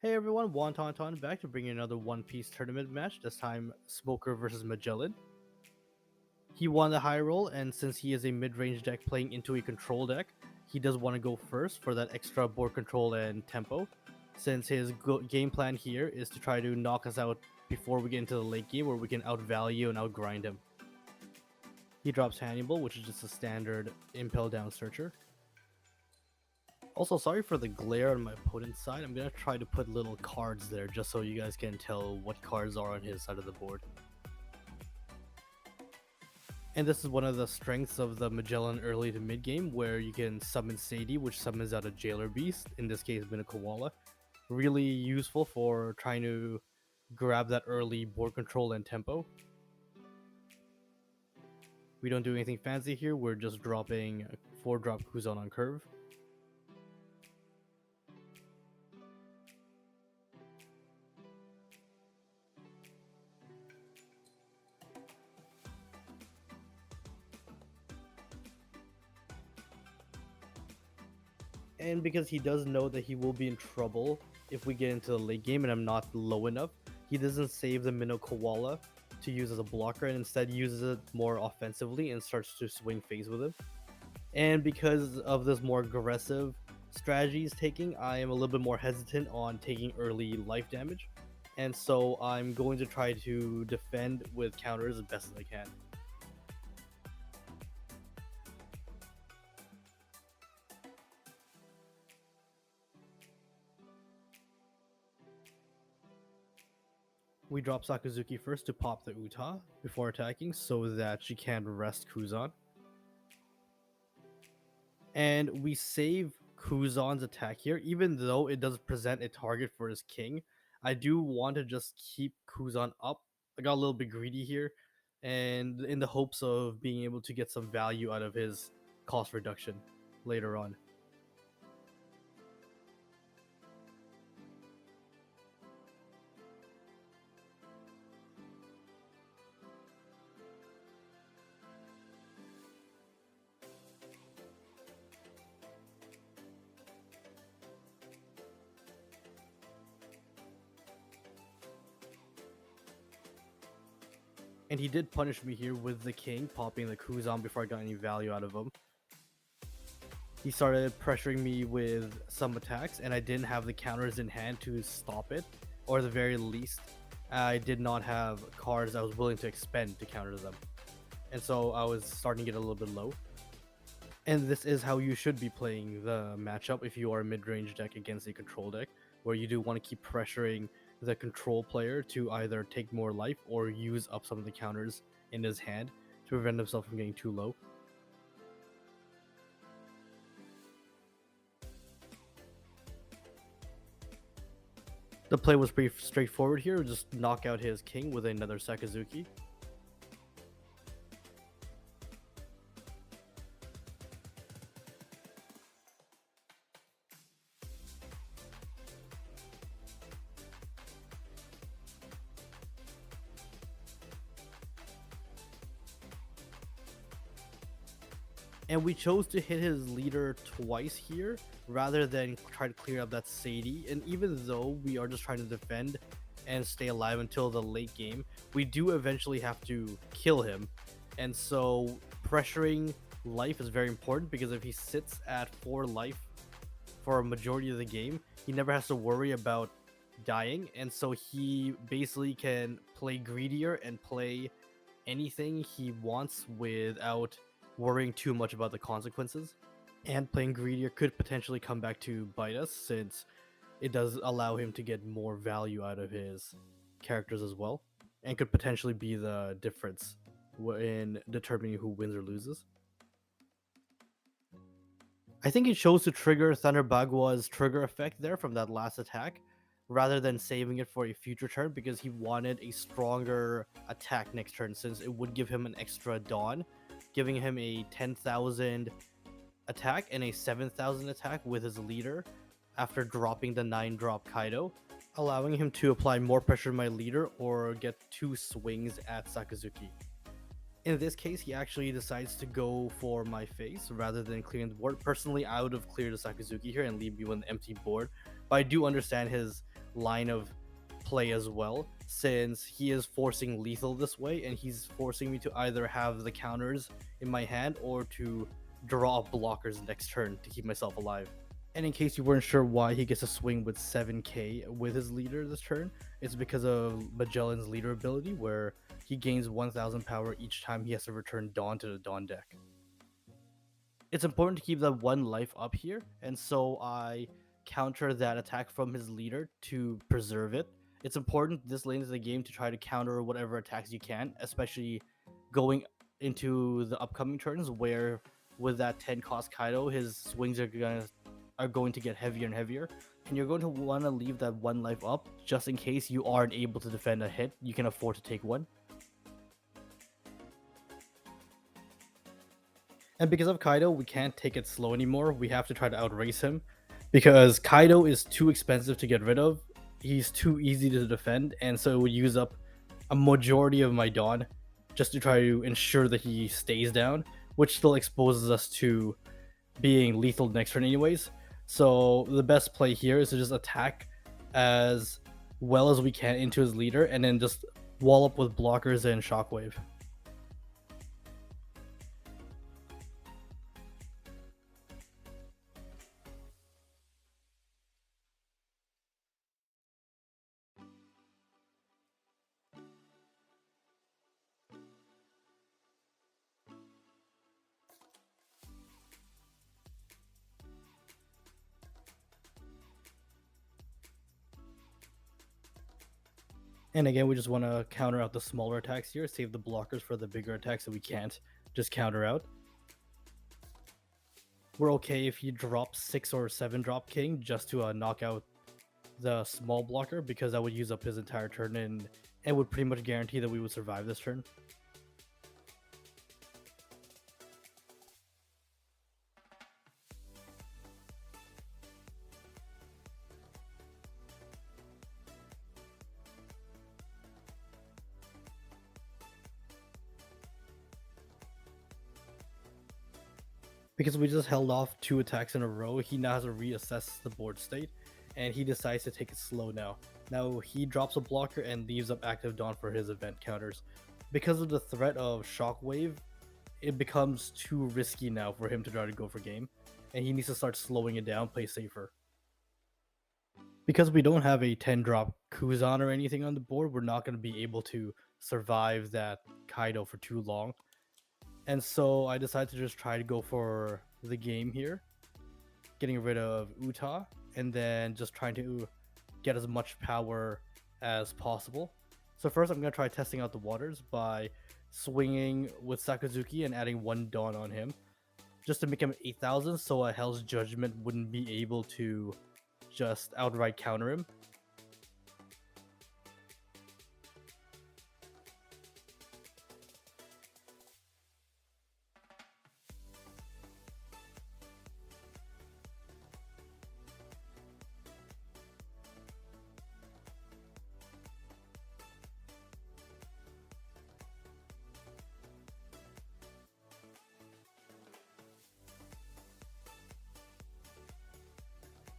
Hey everyone, Wonton back to bring you another One Piece tournament match, this time Smoker versus Magellan. He won the high roll, and since he is a mid-range deck playing into a control deck, he does want to go first for that extra board control and tempo, since his game plan here is to try to knock us out before we get into the late game where we can outvalue and outgrind him. He drops Hannibal, which is just a standard Impel Down Searcher. Also, sorry for the glare on my opponent's side. I'm going to try to put little cards there just so you guys can tell what cards are on his side of the board. And this is one of the strengths of the Magellan early to mid game, where you can summon Sadie, which summons out a Jailer Beast, in this case been a Koala. Really useful for trying to grab that early board control and tempo. We don't do anything fancy here, we're just dropping a 4-drop Kuzan on curve. And because he does know that he will be in trouble if we get into the late game and I'm not low enough, he doesn't save the Minnow Koala to use as a blocker and instead uses it more offensively and starts to swing phase with him. And because of this more aggressive strategy he's taking, I am a little bit more hesitant on taking early life damage. And so I'm going to try to defend with counters as best as I can. We drop Sakazuki first to pop the Uta before attacking so that she can rest Kuzan. And we save Kuzan's attack here, even though it does present a target for his king. I do want to just keep Kuzan up. I got a little bit greedy here, and in the hopes of being able to get some value out of his cost reduction later on. And he did punish me here with the king, popping the Kuzan before I got any value out of him. He started pressuring me with some attacks, and I didn't have the counters in hand to stop it, or at the very least, I did not have cards I was willing to expend to counter them. And so I was starting to get a little bit low. And this is how you should be playing the matchup if you are a mid-range deck against a control deck, where you do want to keep pressuring the control player to either take more life or use up some of the counters in his hand to prevent himself from getting too low. The play was pretty straightforward here, just knock out his king with another Sakazuki. And we chose to hit his leader twice here rather than try to clear up that Sadie. And even though we are just trying to defend and stay alive until the late game, we do eventually have to kill him. And so pressuring life is very important, because if he sits at 4 life for a majority of the game, he never has to worry about dying. And so he basically can play greedier and play anything he wants without worrying too much about the consequences. And playing greedier could potentially come back to bite us, since it does allow him to get more value out of his characters as well, and could potentially be the difference in determining who wins or loses. I think he chose to trigger Thunder Bagua's trigger effect there from that last attack, rather than saving it for a future turn, because he wanted a stronger attack next turn, since it would give him an extra Dawn, giving him a 10,000 attack and a 7,000 attack with his leader after dropping the 9-drop Kaido, allowing him to apply more pressure to my leader or get 2 swings at Sakazuki. In this case, he actually decides to go for my face rather than clearing the board. Personally, I would have cleared the Sakazuki here and leave me with an empty board, but I do understand his line of play as well, since he is forcing lethal this way, and he's forcing me to either have the counters in my hand or to draw blockers next turn to keep myself alive. And in case you weren't sure why he gets a swing with 7k with his leader this turn, it's because of Magellan's leader ability, where he gains 1000 power each time he has to return Dawn to the Dawn deck. It's important to keep that one life up here, and so I counter that attack from his leader to preserve it. It's important this late into the game to try to counter whatever attacks you can, especially going into the upcoming turns where with that 10 cost Kaido, his swings are going to get heavier and heavier, and you're going to want to leave that one life up just in case you aren't able to defend a hit. You can afford to take one. And because of Kaido, we can't take it slow anymore. We have to try to outrace him because Kaido is too expensive to get rid of. He's too easy to defend, and so it would use up a majority of my Dawn just to try to ensure that he stays down, which still exposes us to being lethal next turn anyways. So the best play here is to just attack as well as we can into his leader and then just wall up with blockers and shockwave. And again, we just want to counter out the smaller attacks here, save the blockers for the bigger attacks that we can't just counter out. We're okay if you drop 6 or 7 drop king just to knock out the small blocker, because that would use up his entire turn and it would pretty much guarantee that we would survive this turn. Because we just held off 2 attacks in a row, he now has to reassess the board state, and he decides to take it slow now. Now he drops a blocker and leaves up active Dawn for his event counters. Because of the threat of Shockwave, it becomes too risky now for him to try to go for game, and he needs to start slowing it down, play safer. Because we don't have a 10 drop Kuzan or anything on the board, we're not going to be able to survive that Kaido for too long. And so I decided to just try to go for the game here, getting rid of Uta, and then just trying to get as much power as possible. So first I'm going to try testing out the waters by swinging with Sakazuki and adding 1 Dawn on him, just to make him 8,000 so a Hell's Judgment wouldn't be able to just outright counter him.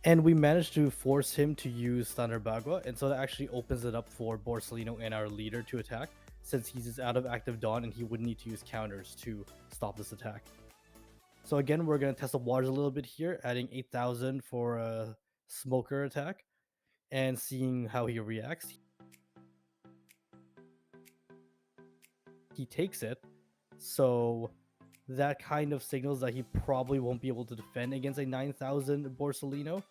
And we managed to force him to use Thunder Bagua, and so that actually opens it up for Borsellino and our leader to attack, since he's out of active Dawn and he would need to use counters to stop this attack. So again, we're going to test the waters a little bit here, adding 8,000 for a Smoker attack, and seeing how he reacts. He takes it, so that kind of signals that he probably won't be able to defend against a 9,000 Borsellino.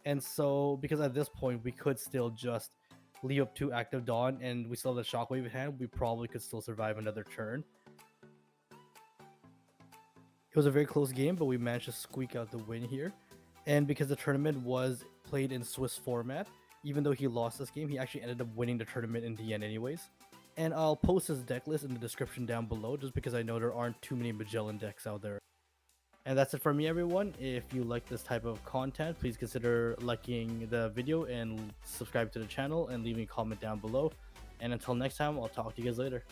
And so, because at this point we could still just leave up 2 active Dawn and we still have the Shockwave in hand, we probably could still survive another turn. It was a very close game, but we managed to squeak out the win here. And because the tournament was played in Swiss format, even though he lost this game, he actually ended up winning the tournament in the end anyways. And I'll post his deck list in the description down below, just because I know there aren't too many Magellan decks out there. And that's it for me, everyone. If you like this type of content, please consider liking the video and subscribe to the channel and leaving a comment down below. And until next time, I'll talk to you guys later.